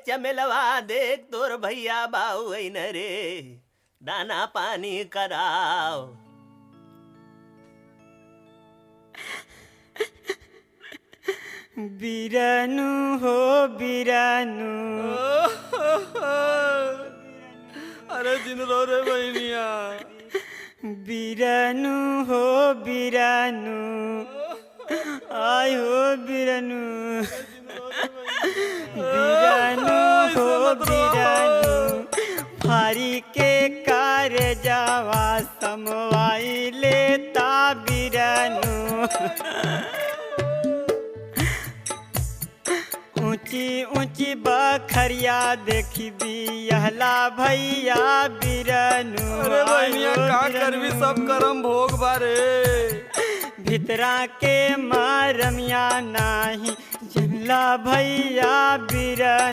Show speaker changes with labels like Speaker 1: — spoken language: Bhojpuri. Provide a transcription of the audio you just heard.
Speaker 1: चमेलवा देख तोर भैया बाऊ न रे, दाना पानी कराओ।
Speaker 2: बीरानू हो बीरानू।
Speaker 3: अरे दिन रो रे बहनिया।
Speaker 2: बीरानू हो बीरानू, आय हो बीरानू। बीरानू हो बीरानू, फारी के कार जावा समवाई लेता बीरानू। ऊंची ऊंची बखरिया देखी बिहला भैया बीरानू।
Speaker 3: अरे बहनिया का करबी सब करम भोग बारे।
Speaker 2: भितरा के मारमिया नाही जमला भैया बीरानू।